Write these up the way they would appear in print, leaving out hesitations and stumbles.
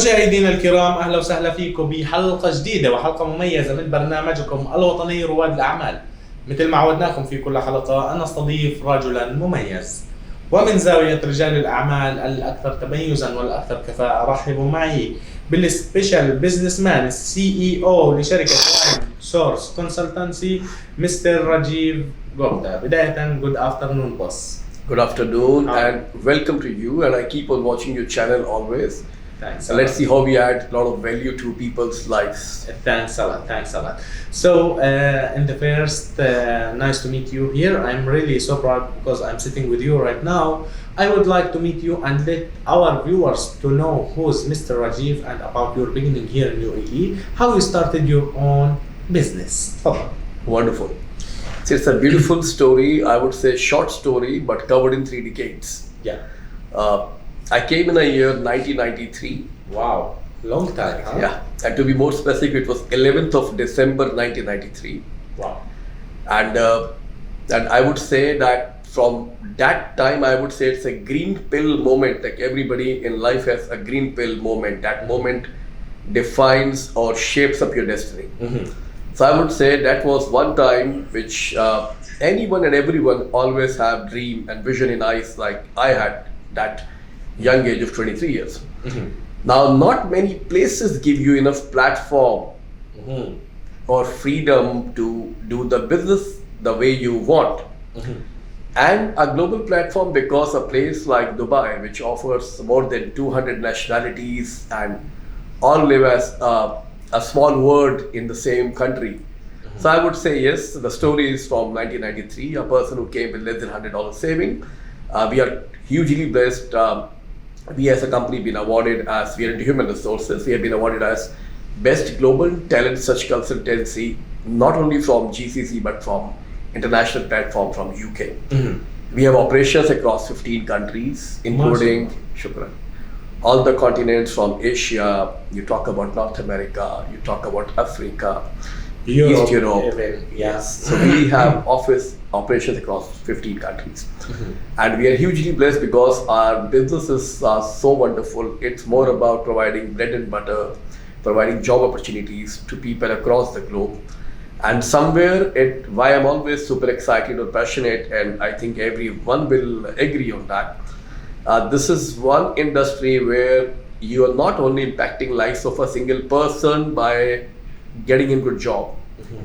مشاهدينا الكرام، أهلا وسهلا فيكم بحلقة جديدة وحلقة مميزة من برنامجكم الوطني رواد الأعمال. مثل ما عودناكم في كل حلقة أنا أستضيف رجلا مميز، ومن زاوية رجال الأعمال الأكثر تميزا والأكثر كفاءة رحبوا معي بالسبيشال بزنس مان CEO لشركة سورس كونسلتنسي مستر راجيف Gupta. بداية good afternoon boss. Good afternoon and welcome to you, and I keep on watching your channel always. Thanks. Let's see how we add a lot of value to people's lives. Thanks a lot. So in the first, nice to meet you here. I'm really so proud because I'm sitting with you right now. I would like to meet you and let our viewers to know who's Mr. Rajeev and about your beginning here in UAE, how you started your own business. Wonderful. So it's a beautiful story, I would say short story, but covered in 3 decades. Yeah. I came in a year 1993. Wow, long time, huh? Yeah, and to be more specific, it was 11th of December 1993. Wow. And I would say that from that time, I would say it's a green pill moment. Like everybody in life has a green pill moment. That moment defines or shapes up your destiny. Mm-hmm. So I would say that was one time which anyone and everyone always have dream and vision in eyes, like I had that young age of 23 years. Mm-hmm. Now, not many places give you enough platform Mm-hmm. or freedom to do the business the way you want. Mm-hmm. And a global platform, because a place like Dubai, which offers more than 200 nationalities and all live as a small word in the same country. Mm-hmm. So I would say yes, the story is from 1993, a person who came with less than $100 saving. We are hugely blessed. We as a company been awarded as, we are into human resources, we have been awarded as Best Global Talent Search Consultancy, not only from GCC but from international platform from UK. Mm-hmm. We have operations across 15 countries, including Shukran, all the continents from Asia. You talk about North America, you talk about Africa, East Europe. Even, yeah. Yes. So we have operations across 15 countries. Mm-hmm. And we are hugely blessed because our businesses are so wonderful. It's more about providing bread and butter, providing job opportunities to people across the globe. And somewhere, why I'm always super excited or passionate, and I think everyone will agree on that. This is one industry where you are not only impacting lives of a single person by getting him a good job. Mm-hmm.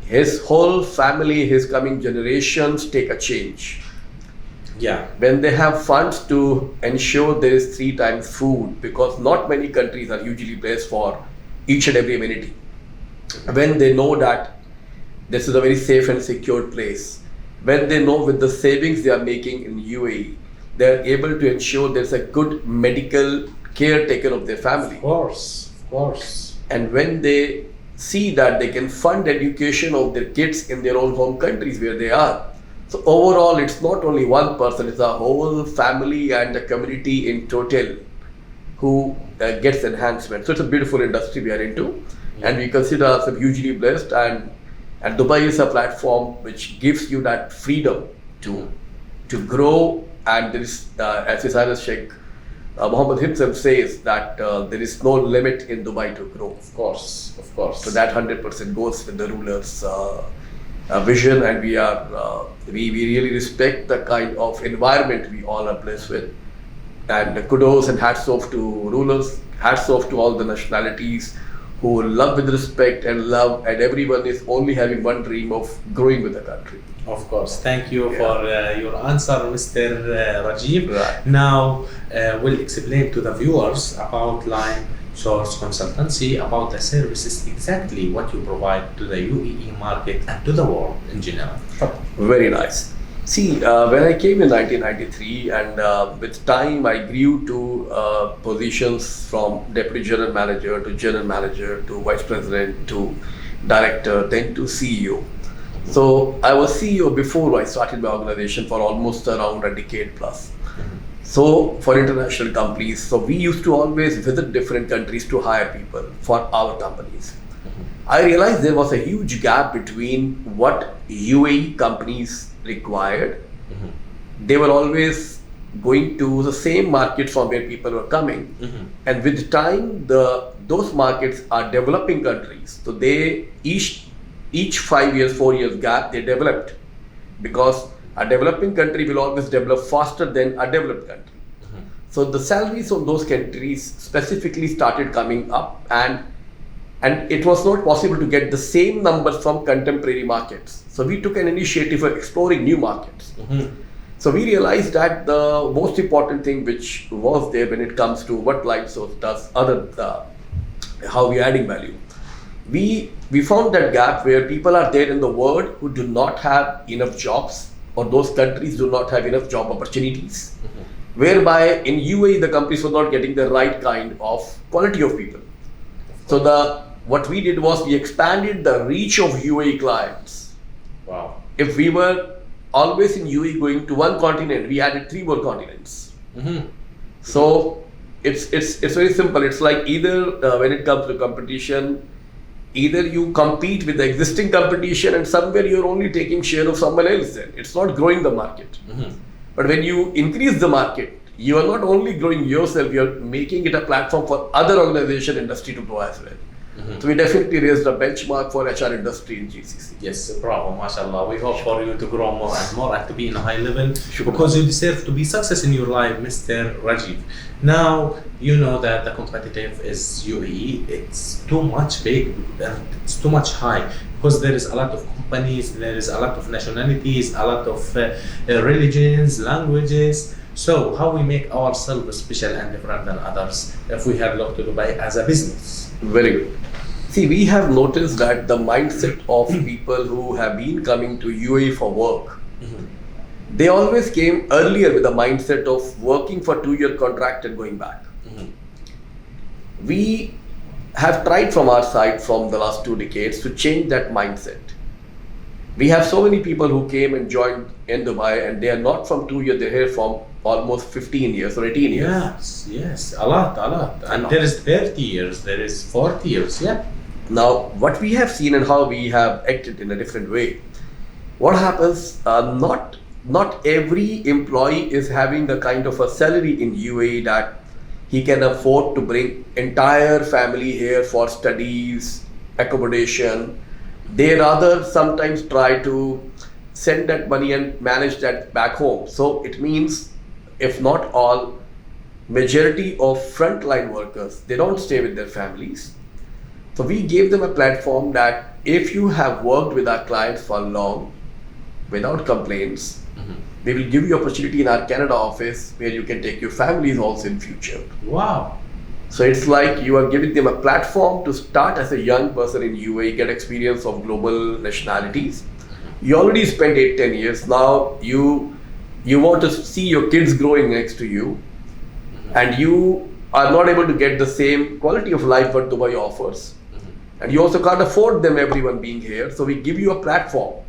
His whole family, his coming generations take a change. Yeah. When they have funds to ensure there is 3 times food, because not many countries are hugely blessed for each and every amenity. When they know that this is a very safe and secure place, when they know with the savings they are making in UAE, they are able to ensure there's a good medical care taken of their family. Of course. And when they see that they can fund education of their kids in their own home countries where they are. So overall, it's not only one person, it's a whole family and a community in total who gets enhancement. So it's a beautiful industry we are into, and we consider ourselves hugely blessed. And Dubai is a platform which gives you that freedom to grow. And there is, as His Highness Sheikh Mohammed himself says, that there is no limit in Dubai to grow. Of course. So that 100% goes with the ruler's vision, and we really respect the kind of environment we all are blessed with. And kudos and hats off to rulers, hats off to all the nationalities who love with respect and love, and everyone is only having one dream of growing with the country. Of course. Thank you for your answer, Mr. Rajeev. Right. Now, we'll explain to the viewers about Source Consultancy, about the services, exactly what you provide to the UAE market and to the world in general. Very nice. See, when I came in 1993, and with time I grew to positions from Deputy General Manager to General Manager to Vice President to Director, then to CEO. So I was CEO before I started my organization for almost around a decade plus. So for international companies, so we used to always visit different countries to hire people for our companies. I realized there was a huge gap between what UAE companies required. They were always going to the same markets from where people were coming. And with time, those markets are developing countries. So they each 5 years, 4 years gap, they developed, because a developing country will always develop faster than a developed country. So the salaries of those countries specifically started coming up, and it was not possible to get the same numbers from contemporary markets. So we took an initiative for exploring new markets. So we realized that the most important thing which was there when it comes to what LightSource does, how we are adding value, we found that gap where people are there in the world who do not have enough jobs, or those countries do not have enough job opportunities, whereby in UAE the companies were not getting the right kind of quality of people. So what we did was we expanded the reach of UAE clients. Wow. If we were always in UAE going to one continent, we added 3 more continents. So it's very simple. It's like either when it comes to competition, either you compete with the existing competition and somewhere you're only taking share of someone else, then it's not growing the market. But when you increase the market, you are not only growing yourself, you're making it a platform for other organization industry to grow as well. So we definitely raised the benchmark for HR industry in GCC. Yes, bravo, mashallah. We hope for you to grow more and more and to be in a high level, because you deserve to be success in your life, Mr. Rajeev. Now, you know that the competitive is UAE. It's too much big, it's too much high, because there is a lot of companies, there is a lot of nationalities, a lot of religions, languages. So how we make ourselves special and different than others if we have looked to Dubai as a business? Very good. See, we have noticed that the mindset of people who have been coming to UAE for work, they always came earlier with the mindset of working for 2-year contract and going back. We have tried from our side from the last 2 decades to change that mindset. We have so many people who came and joined in Dubai, and they are not from 2 years, they're here from almost 15 years or 18 years. Yes, a lot. And there is 30 years, there is 40 years, yeah. Now, what we have seen and how we have acted in a different way, what happens, not every employee is having the kind of a salary in UAE that he can afford to bring entire family here for studies, accommodation. They rather sometimes try to send that money and manage that back home. So it means, if not all, majority of frontline workers, they don't stay with their families. So we gave them a platform that if you have worked with our clients for long, without complaints, we will give you opportunity in our Canada office where you can take your families also in future. Wow. So it's like you are giving them a platform to start as a young person in UAE, get experience of global nationalities. You already spent 8-10 years. Now you want to see your kids growing next to you, and you are not able to get the same quality of life what Dubai offers. And you also can't afford them, everyone being here. So we give you a platform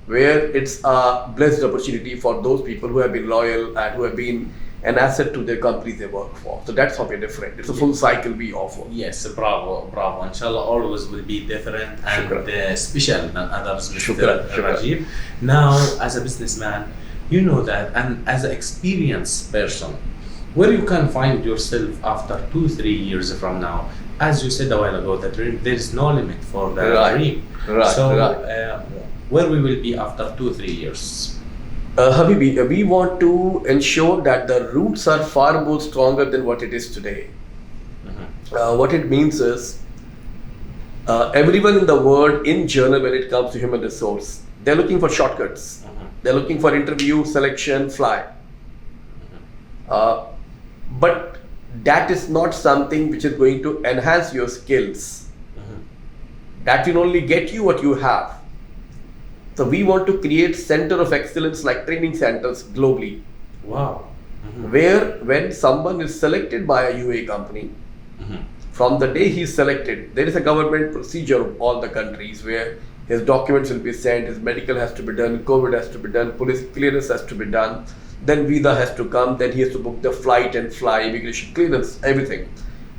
where it's a blessed opportunity for those people who have been loyal and who have been an asset to their companies they work for. So that's how we're different. It's a full cycle we offer. Yes, bravo. Inshallah, always will be different and special than others, Mr. Rajeev. Now, as a businessman, you know that, and as an experienced person, where you can find yourself after 2-3 years from now. As you said a while ago, that there is no limit for the dream. Where we will be after 2-3 years? Habibi, we want to ensure that the roots are far more stronger than what it is today. What it means is, everyone in the world, in general, when it comes to human resource, they're looking for shortcuts. They're looking for interview, selection, fly. But that is not something which is going to enhance your skills. That will only get you what you have. So we want to create center of excellence like training centers globally. Wow. Where when someone is selected by a UAE company, from the day he's selected, there is a government procedure of all the countries where his documents will be sent, his medical has to be done, COVID has to be done, police clearance has to be done, then visa has to come, then he has to book the flight and fly, immigration clearance, everything.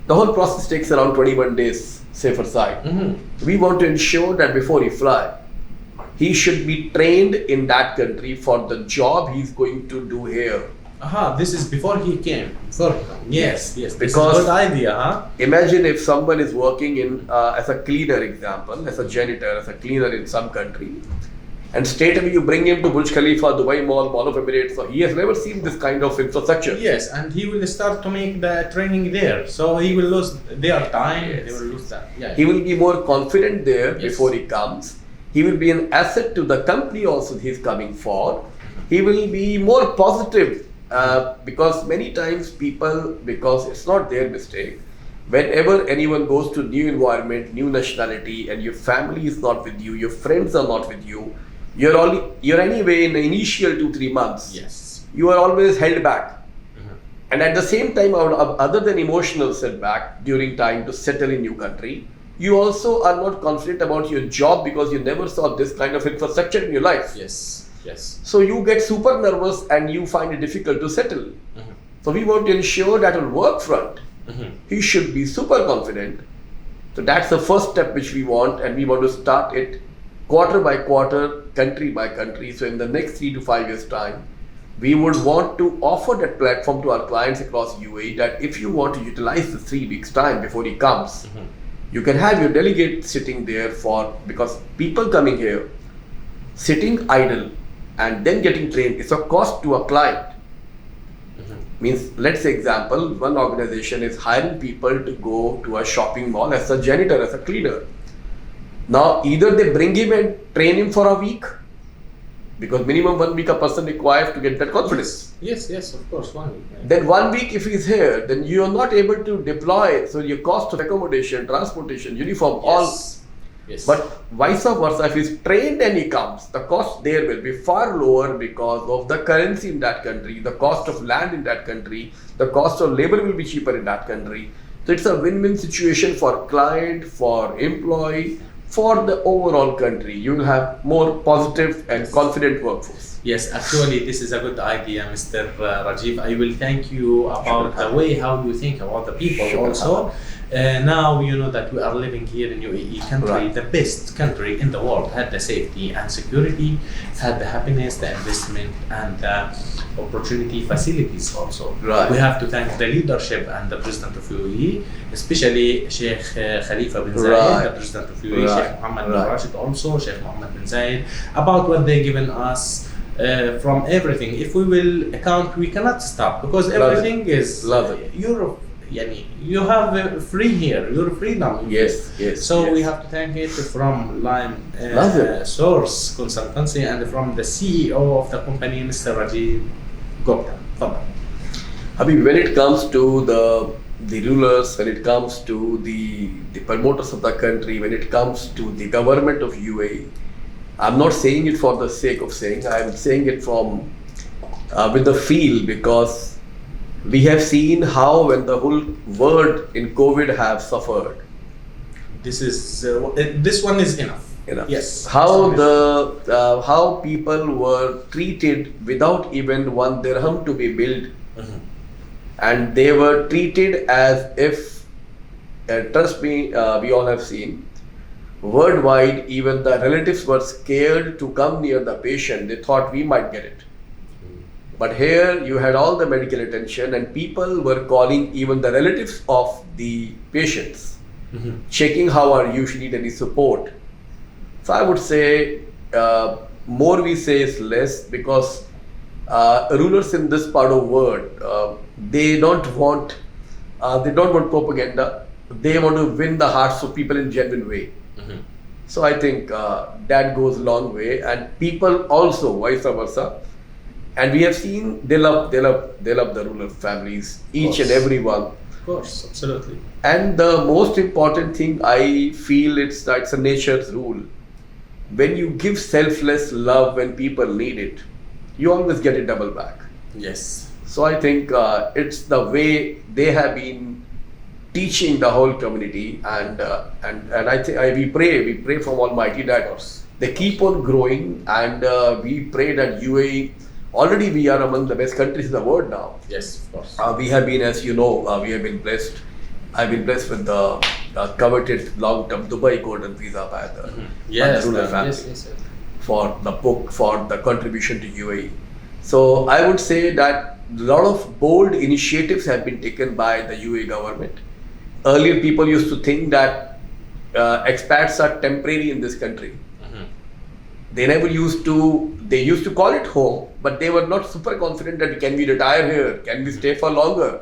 The whole process takes around 21 days, safer side. We want to ensure that before he fly, he should be trained in that country for the job he's going to do here. This is before he came. Yes. This Because- is a good idea, huh? Imagine if someone is working in as a cleaner, example, as a janitor, as a cleaner in some country, and straight away you bring him to Burj Khalifa, Dubai Mall of Emirates. So he has never seen this kind of infrastructure. Yes, and he will start to make the training there. So he will lose their time. Yes. They will lose that. Yeah. He will be more confident there Yes. before he comes. He will be an asset to the company also he's coming for. He will be more positive because many times people, because it's not their mistake, whenever anyone goes to new environment, new nationality, and your family is not with you, your friends are not with you, you're anyway in the initial 2-3 months. Yes. You are always held back. And at the same time, other than emotional setback during time to settle in new country, you also are not confident about your job because you never saw this kind of infrastructure in your life. Yes. So you get super nervous and you find it difficult to settle. So we want to ensure that on work front, he should be super confident. So that's the first step which we want, and we want to start it quarter by quarter, country by country. So in the next 3 to 5 years time, we would want to offer that platform to our clients across UAE that if you want to utilize the 3 weeks time before he comes, you can have your delegate sitting there because people coming here, sitting idle and then getting trained is a cost to a client. Means, let's say example, one organization is hiring people to go to a shopping mall as a janitor, as a cleaner. Now, either they bring him and train him for a week, because minimum 1 week a person requires to get that confidence. Yes, of course, 1 week. Then 1 week if he's here, then you are not able to deploy. So your cost of accommodation, transportation, uniform, all. Yes. But vice versa, if he's trained and he comes, the cost there will be far lower because of the currency in that country, the cost of land in that country, the cost of labor will be cheaper in that country. So it's a win-win situation for client, for employee, for the overall country. You will have more positive and confident workforce. Yes, actually, this is a good idea, Mr. Rajeev. I will thank you about the way how you think about the people also. Now you know that we are living here in UAE country, Right. the best country in the world, had the safety and security, had the happiness, the investment, and the opportunity facilities also. Right. We have to thank the leadership and the president of UAE, especially Sheikh Khalifa bin Zayed, Right. the president of UAE, Right. Sheikh Mohammed bin Right. Rashid also, Sheikh Mohammed bin Zayed, about what they given us. From everything, if we will account, we cannot stop because everything is Love it. Europe. You have free here, your freedom. Yes. So yes. we have to thank it from Lime Love it. Source Consultancy and from the CEO of the company, Mr. Rajeev Gupta. Tafadhal. Habib, when it comes to the rulers, when it comes to the promoters of the country, when it comes to the government of UAE, I'm not saying it for the sake of saying, I'm saying it from with the feel, because we have seen how when the whole world in COVID have suffered. This is this one is enough. Yes. How people were treated without even 1 dirham to be billed, and they were treated as if, trust me, we all have seen. Worldwide, even the relatives were scared to come near the patient. They thought we might get it. But here you had all the medical attention and people were calling even the relatives of the patients, checking how are you, if you need any support. So I would say more we say is less, because rulers in this part of the world, they don't want propaganda. They want to win the hearts of people in genuine way. So I think that goes a long way, and people also vice versa. And we have seen they love the rural families, each and every one. Of course, absolutely. And the most important thing I feel it's a nature's rule. When you give selfless love when people need it, you always get it double back. Yes. So I think it's the way they have been teaching the whole community, and I think we pray from Almighty that they keep on growing, and we pray that UAE, already we are among the best countries in the world now. Yes, of course. We have been, as you know, we have been blessed. I've been blessed with the coveted long-term Dubai golden visa by the ruler family yes. for the contribution to UAE. So I would say that a lot of bold initiatives have been taken by the UAE government. Earlier, people used to think that expats are temporary in this country. They used to call it home, but they were not super confident that can we retire here, can we stay for longer.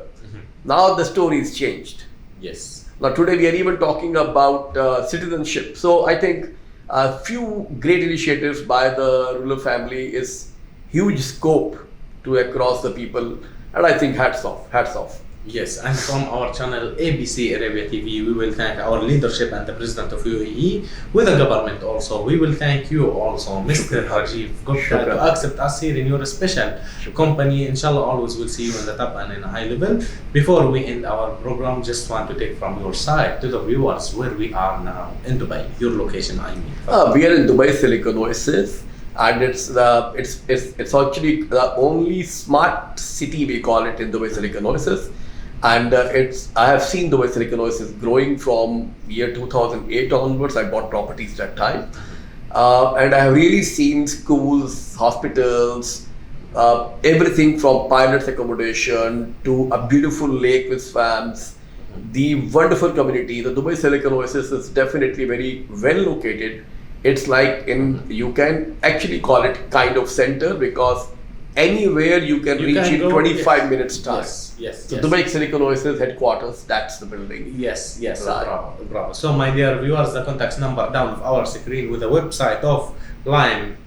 Now the story is changed. Yes. Now today we are even talking about citizenship. So I think a few great initiatives by the ruler family is huge scope to across the people, and I think hats off. Yes, and from our channel ABC Arabia TV, we will thank our leadership and the President of UAE, with the government also. We will thank you also, Mr. Rajeev Gupta, to accept us here in your special company. Inshallah, always we'll see you on the top and in a high level. Before we end our program, just want to take from your side to the viewers where we are now in Dubai, your location, I mean. We are in Dubai Silicon Oasis, and it's actually the only smart city, we call it, in Dubai Silicon Oasis. And I have seen Dubai Silicon Oasis growing from year 2008 onwards. I bought properties that time, and I have really seen schools, hospitals, everything from pilots accommodation to a beautiful lake with swamps. The wonderful community. The Dubai Silicon Oasis is definitely very well located. It's like you can actually call it kind of center, because anywhere you can reach in 25 minutes time. Yes. So Dubai Silicon Oasis headquarters, that's the building. Yes. Right. Bravo. So my dear viewers, the contact number down of our screen with the website of Lime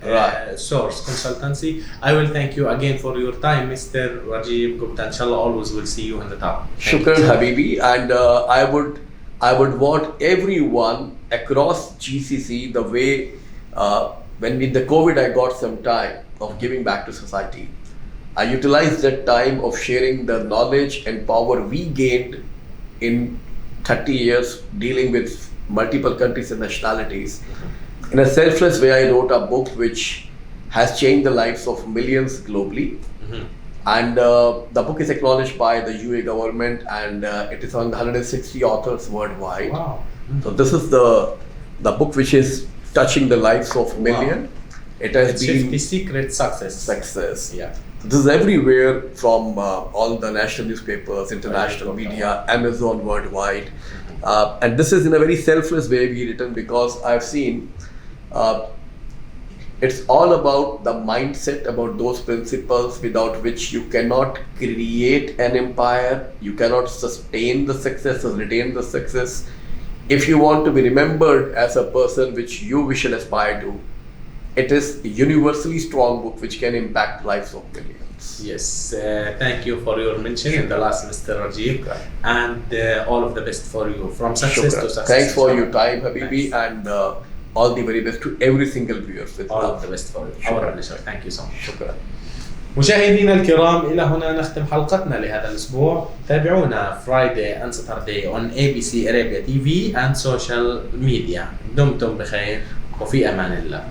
Source Consultancy. I will thank you again for your time, Mr. Rajeev Gupta. Inshallah, always will see you on the top. Shukran, Habibi. And I would want everyone across GCC, the way when with the COVID I got some time of giving back to society. I utilized that time of sharing the knowledge and power we gained in 30 years dealing with multiple countries and nationalities. In a selfless way, I wrote a book which has changed the lives of millions globally. And the book is acknowledged by the UAE government, and it is on 160 authors worldwide. Wow. So this is the book which is touching the lives of millions. It has been 50 secret success. Yeah. This is everywhere, from all the national newspapers, international media, Amazon worldwide. And this is in a very selfless way we written, because I've seen it's all about the mindset, about those principles without which you cannot create an empire, you cannot sustain the success or retain the success. If you want to be remembered as a person which you wish and aspire to, it is a universally strong book which can impact lives of millions. Yes, thank you for your mention in the last, Mr. Rajeev, and all of the best for you, from success to success. Thanks for your time, Habibi, and all the very best to every single viewer. All of the best for you. Our pleasure. Thank you so much. شكرا. مشاهدينا الكرام، إلى هنا نختم حلقتنا لهذا الأسبوع. تابعونا Friday and Saturday on ABC Arabia TV and social media. دمتم بخير وفي أمان الله.